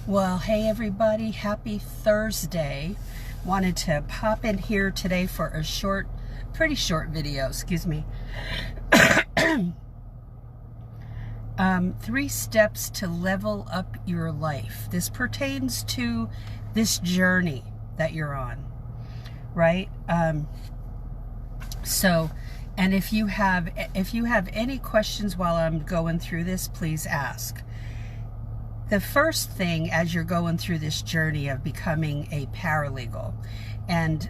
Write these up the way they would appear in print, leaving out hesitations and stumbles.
Well, hey everybody, happy Thursday. Wanted to pop in here today for a pretty short video, excuse me. 3 steps to level up your life. This pertains to this journey that you're on, right? And if you have any questions while I'm going through this, please ask. The first thing as you're going through this journey of becoming a paralegal, and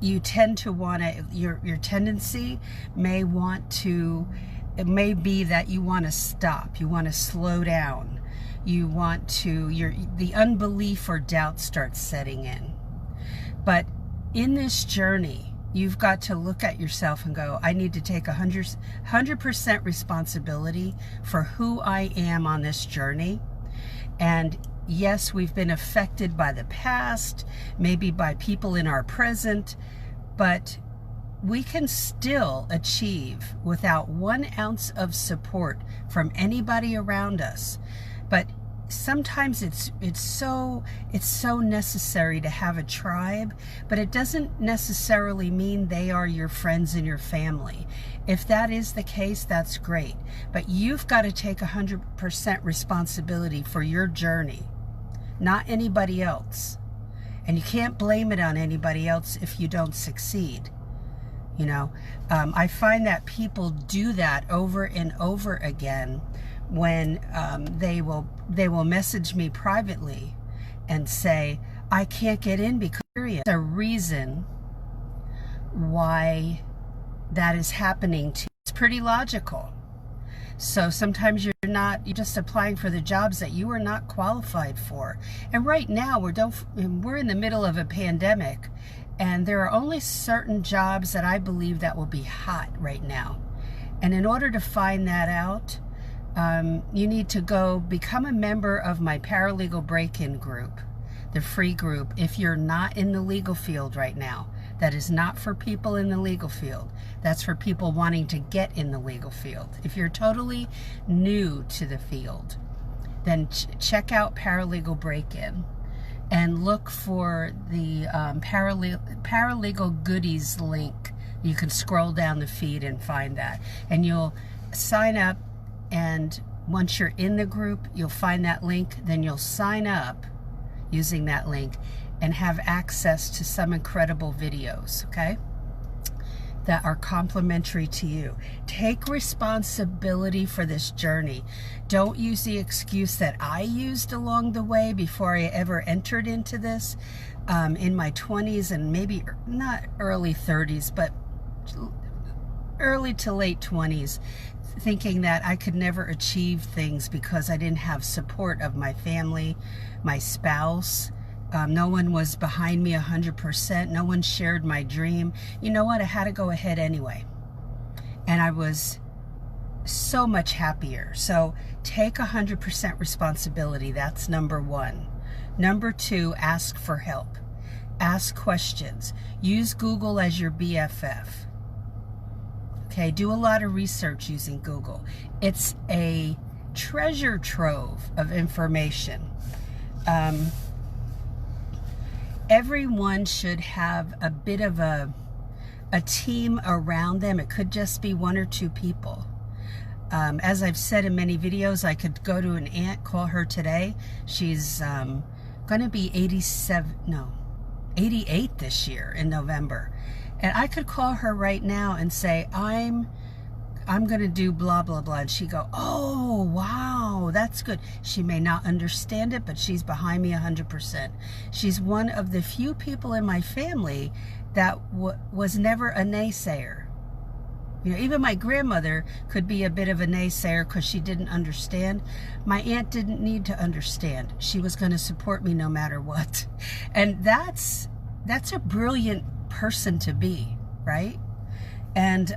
you tend to want to, your tendency may be that you want to stop, you want to slow down, you want to, the unbelief or doubt starts setting in. But in this journey, you've got to look at yourself and go, I need to take 100% responsibility for who I am on this journey. And yes, we've been affected by the past, maybe by people in our present, but we can still achieve without 1 ounce of support from anybody around us. But sometimes it's so necessary to have a tribe, but it doesn't necessarily mean they are your friends and your family. If that is the case, that's great, but you've got to take 100% responsibility for your journey, not anybody else. And you can't blame it on anybody else if you don't succeed. You know, I find that people do that over and over again when they will message me privately and say, I can't get in because there's a reason why that is happening to you. It's pretty logical. So sometimes you're just applying for the jobs that you are not qualified for. And right now we're in the middle of a pandemic, and there are only certain jobs that I believe that will be hot right now. And in order to find that out, you need to go become a member of my paralegal break-in group, the free group. If you're not in the legal field right now, that is not for people in the legal field. That's for people wanting to get in the legal field. If you're totally new to the field, then check out Paralegal Break-In and look for the paralegal goodies link. You can scroll down the feed and find that, and you'll sign up. And once you're in the group, you'll find that link, then you'll sign up using that link and have access to some incredible videos, okay, that are complimentary to you. Take responsibility for this journey. Don't use the excuse that I used along the way before I ever entered into this in my 20s and maybe not early 30s, but early to late 20s, thinking that I could never achieve things because I didn't have support of my family, my spouse. No one was behind me 100%. No one shared my dream. You know what? I had to go ahead anyway. And I was so much happier. So take 100% responsibility. That's number 1. Number 2, ask for help. Ask questions. Use Google as your BFF. Okay, do a lot of research using Google. It's a treasure trove of information. Everyone should have a bit of a team around them. It could just be 1 or 2 people. As I've said in many videos, I could go to an aunt, call her today. She's going to be 88 this year in November. And I could call her right now and say, I'm going to do blah, blah, blah. And she'd go, oh, wow, that's good. She may not understand it, but she's behind me 100%. She's one of the few people in my family that was never a naysayer. You know, even my grandmother could be a bit of a naysayer because she didn't understand. My aunt didn't need to understand. She was going to support me no matter what. And that's a brilliant person to be, right? And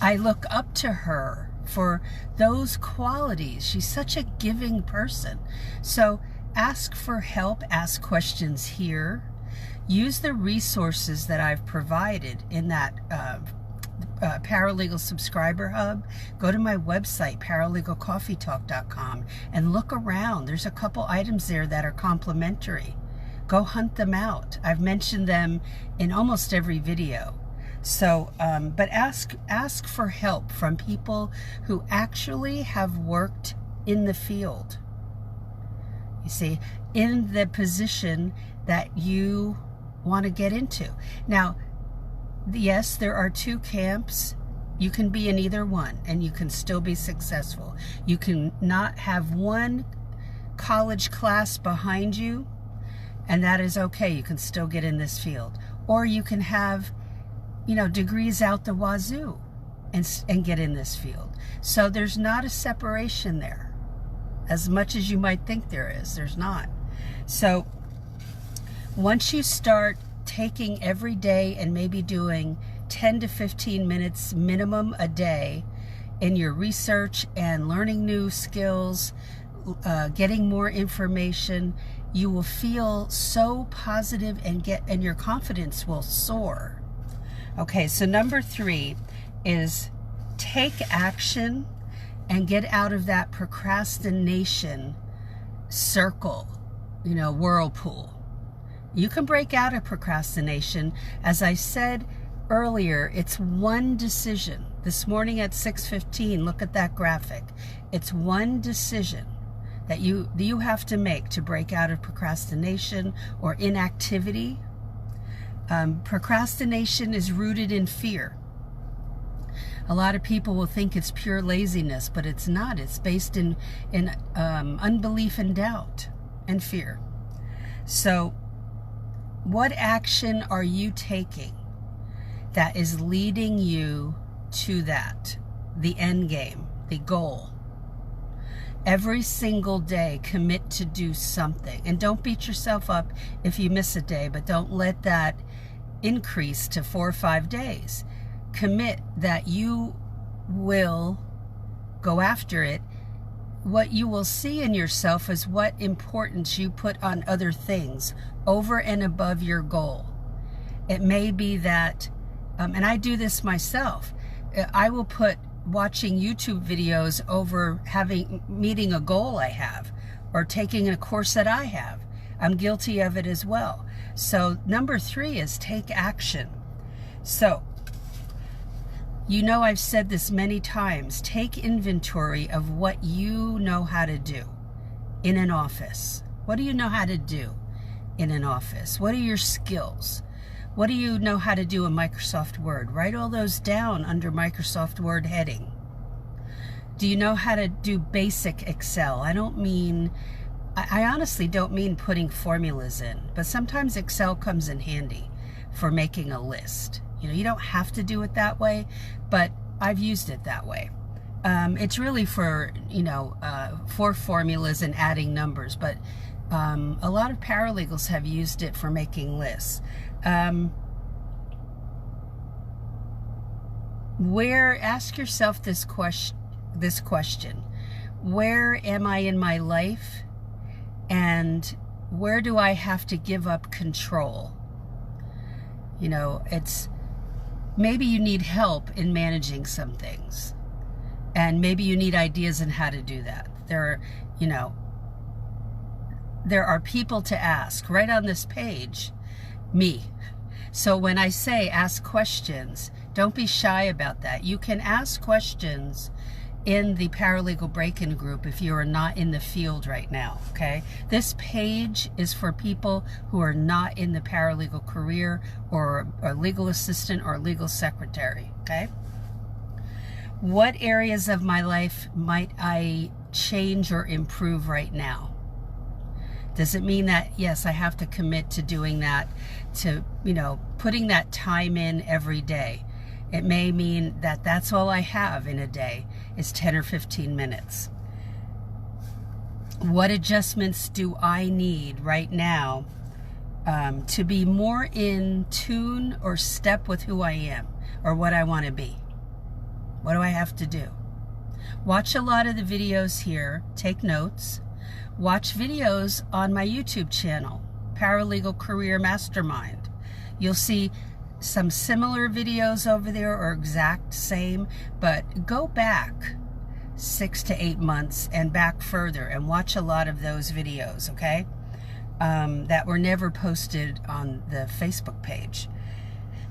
I look up to her for those qualities. She's such a giving person. So ask for help, ask questions here. Use the resources that I've provided in that Paralegal Subscriber Hub, go to my website, paralegalcoffeetalk.com, and look around. There's a couple items there that are complimentary. Go hunt them out. I've mentioned them in almost every video. So, but ask for help from people who actually have worked in the field. You see, in the position that you want to get into. Now, yes, there are two camps. You can be in either one and you can still be successful. You can not have one college class behind you, and that is okay. You can still get in this field. Or you can have, you know, degrees out the wazoo and get in this field. So there's not a separation there. As much as you might think there is, there's not. So once you start taking every day and maybe doing 10 to 15 minutes minimum a day in your research and learning new skills, getting more information, you will feel so positive and your confidence will soar. Okay, so number 3 is take action and get out of that procrastination circle, you know, whirlpool. You can break out of procrastination. As I said earlier, it's one decision. This morning at 6:15, look at that graphic. It's one decision that you have to make to break out of procrastination or inactivity. Procrastination is rooted in fear. A lot of people will think it's pure laziness, but it's not. It's based in unbelief and doubt and fear. So what action are you taking that is leading you to that, the end game, the goal? Every single day, commit to do something. And don't beat yourself up if you miss a day, but don't let that increase to 4 or 5 days. Commit that you will go after it. What you will see in yourself is what importance you put on other things over and above your goal. It may be that, and I do this myself, I will put watching YouTube videos over meeting a goal I have or taking a course that I have. I'm guilty of it as well. So number 3 is take action. So, you know, I've said this many times, take inventory of what you know how to do in an office. What do you know how to do in an office? What are your skills? What do you know how to do in Microsoft Word? Write all those down under Microsoft Word heading. Do you know how to do basic Excel? I honestly don't mean putting formulas in, but sometimes Excel comes in handy for making a list. You know, you don't have to do it that way, but I've used it that way. It's really for, you know, for formulas and adding numbers, but a lot of paralegals have used it for making lists. Ask yourself this question: where am I in my life, and where do I have to give up control? You know, maybe you need help in managing some things, and maybe you need ideas on how to do that. There are people to ask. Right on this page, me. So when I say ask questions, don't be shy about that. You can ask questions in the Paralegal Break-In group if you are not in the field right now, okay? This page is for people who are not in the paralegal career or a legal assistant or legal secretary, okay? What areas of my life might I change or improve right now? Does it mean that, yes, I have to commit to doing that, to, you know, putting that time in every day? It may mean that that's all I have in a day is 10 or 15 minutes. What adjustments do I need right now to be more in tune or step with who I am or what I want to be? What do I have to do? Watch a lot of the videos here. Take notes. Watch videos on my YouTube channel, Paralegal Career Mastermind. You'll see some similar videos over there or exact same, but go back 6 to 8 months and back further and watch a lot of those videos, okay? That were never posted on the Facebook page.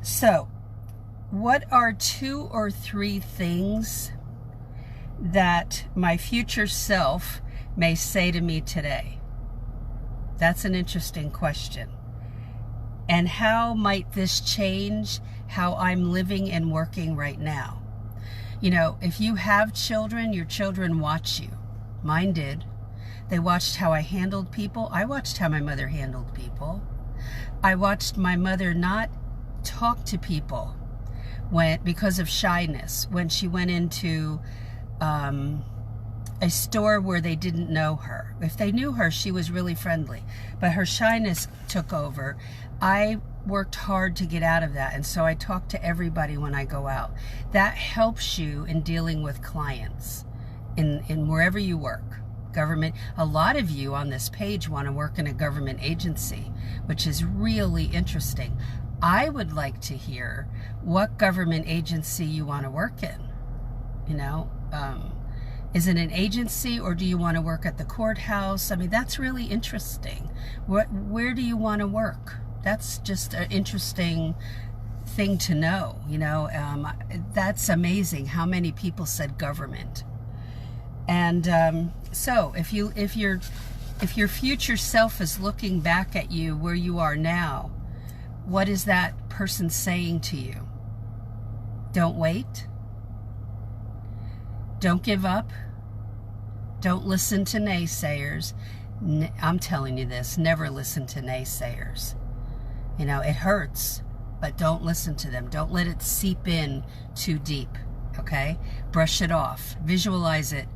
So, what are 2 or 3 things that my future self may say to me today? That's an interesting question. And how might this change how I'm living and working right now? You know, if you have children, your children watch you. Mine did. They watched how I handled people. I watched how my mother handled people. I watched my mother not talk to people because of shyness. When she went into a store where they didn't know her. If they knew her, she was really friendly. But her shyness took over. I worked hard to get out of that, and so I talk to everybody when I go out. That helps you in dealing with clients in wherever you work. Government, a lot of you on this page want to work in a government agency, which is really interesting. I would like to hear what government agency you want to work in. You know, is it an agency, or do you want to work at the courthouse? I mean, that's really interesting. Where do you want to work? That's just an interesting thing to know. You know, that's amazing how many people said government. And so if your future self is looking back at you where you are now, what is that person saying to you? Don't wait. Don't give up. Don't listen to naysayers. I'm telling you this, never listen to naysayers. You know, it hurts, but don't listen to them. Don't let it seep in too deep, okay? Brush it off. Visualize it.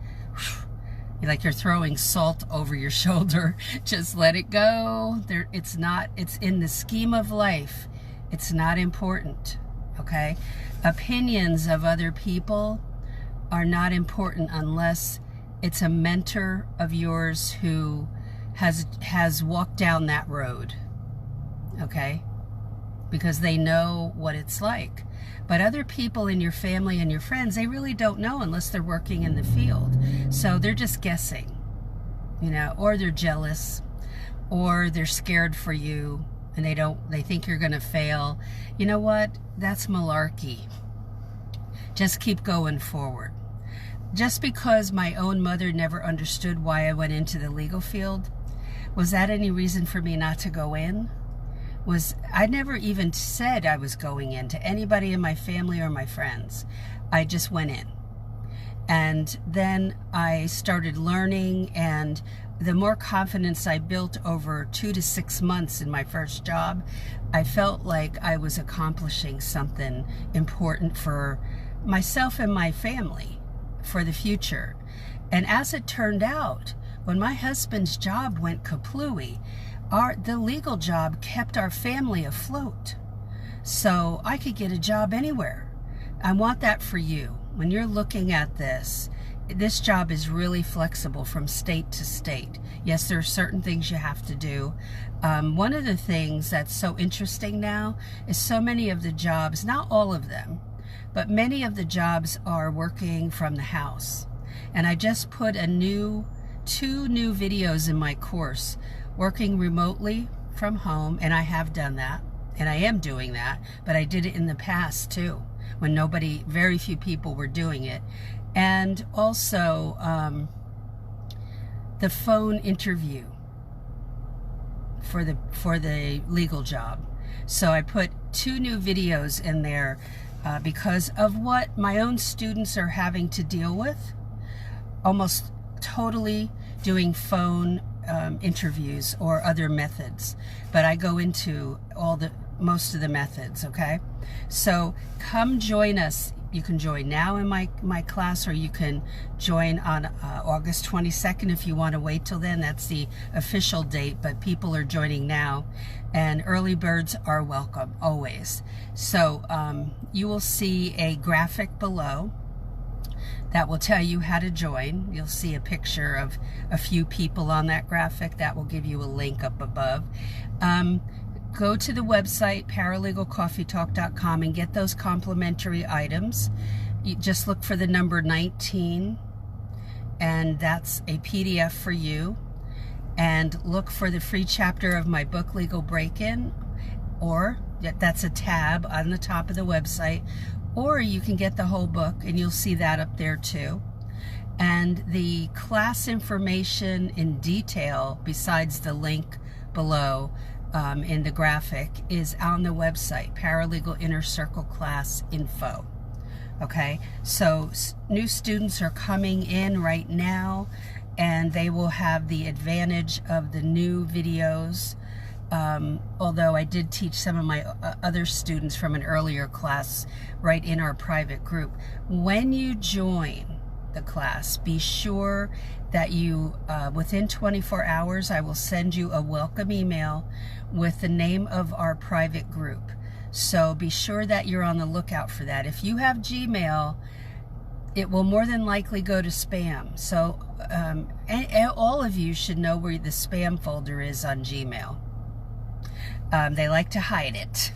Like you're throwing salt over your shoulder. Just let it go. It's in the scheme of life. It's not important, okay? Opinions of other people are not important unless it's a mentor of yours who has walked down that road, okay? Because they know what it's like. But other people in your family and your friends, they really don't know unless they're working in the field. So they're just guessing, you know, or they're jealous, or they're scared for you, and they think you're going to fail. You know what? That's malarkey. Just keep going forward. Just because my own mother never understood why I went into the legal field, was that any reason for me not to go in? I never even said I was going in to anybody in my family or my friends. I just went in. And then I started learning, and the more confidence I built over 2 to 6 months in my first job, I felt like I was accomplishing something important for myself and my family for the future. And as it turned out, when my husband's job went kaplooey, the legal job kept our family afloat. So I could get a job anywhere. I want that for you. When you're looking at this job is really flexible from state to state. Yes, there are certain things you have to do. One of the things that's so interesting now is so many of the jobs, not all of them, but many of the jobs are working from the house. And I just put 2 new videos in my course, working remotely from home, and I have done that, and I am doing that, but I did it in the past too, when very few people were doing it. And also the phone interview for the legal job. So I put 2 new videos in there because of what my own students are having to deal with, almost totally doing phone interviews or other methods, but I go into most of the methods, okay? So come join us. You can join now in my class, or you can join on August 22nd if you want to wait till then. That's the official date, but people are joining now, and early birds are welcome always. So you will see a graphic below that will tell you how to join. You'll see a picture of a few people on that graphic. That will give you a link up above. go to the website, paralegalcoffeetalk.com, and get those complimentary items. You just look for the number 19, and that's a PDF for you. And look for the free chapter of my book, Legal Break-In, or that's a tab on the top of the website, or you can get the whole book, and you'll see that up there too. And the class information in detail, besides the link below in the graphic, is on the website, Paralegal Inner Circle Class Info. Okay, so new students are coming in right now, and they will have the advantage of the new videos. Although I did teach some of my other students from an earlier class right in our private group. When you join the class, be sure that you, within 24 hours, I will send you a welcome email with the name of our private group. So be sure that you're on the lookout for that. If you have Gmail, it will more than likely go to spam. So and all of you should know where the spam folder is on Gmail. They like to hide it.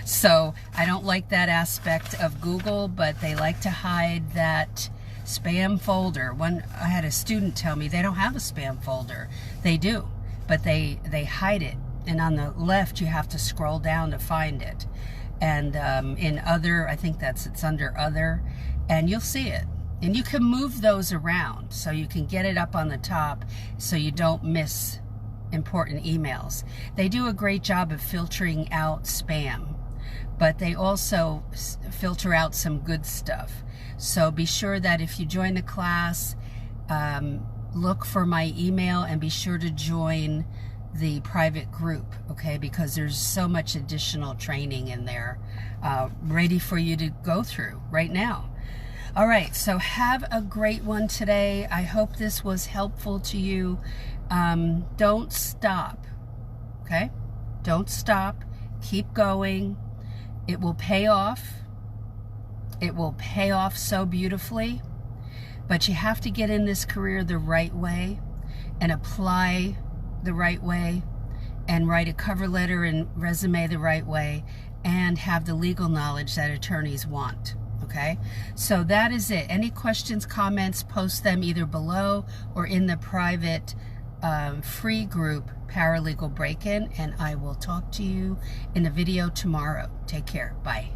So I don't like that aspect of Google, but they like to hide that spam folder. I had a student tell me they don't have a spam folder. They do, but they hide it. And on the left, you have to scroll down to find it. And in other, I think it's under other, and you'll see it. And you can move those around so you can get it up on the top so you don't miss important emails. They do a great job of filtering out spam, but they also filter out some good stuff. So be sure that if you join the class, look for my email and be sure to join the private group, okay? Because there's so much additional training in there ready for you to go through right now. All right, so have a great one today. I hope this was helpful to you. Don't stop, okay? Don't stop. Keep going. It will pay off. It will pay off so beautifully. But you have to get in this career the right way and apply the right way and write a cover letter and resume the right way and have the legal knowledge that attorneys want. Okay, so that is it. Any questions, comments, post them either below or in the private free group, Paralegal Break-In, and I will talk to you in a video tomorrow. Take care. Bye.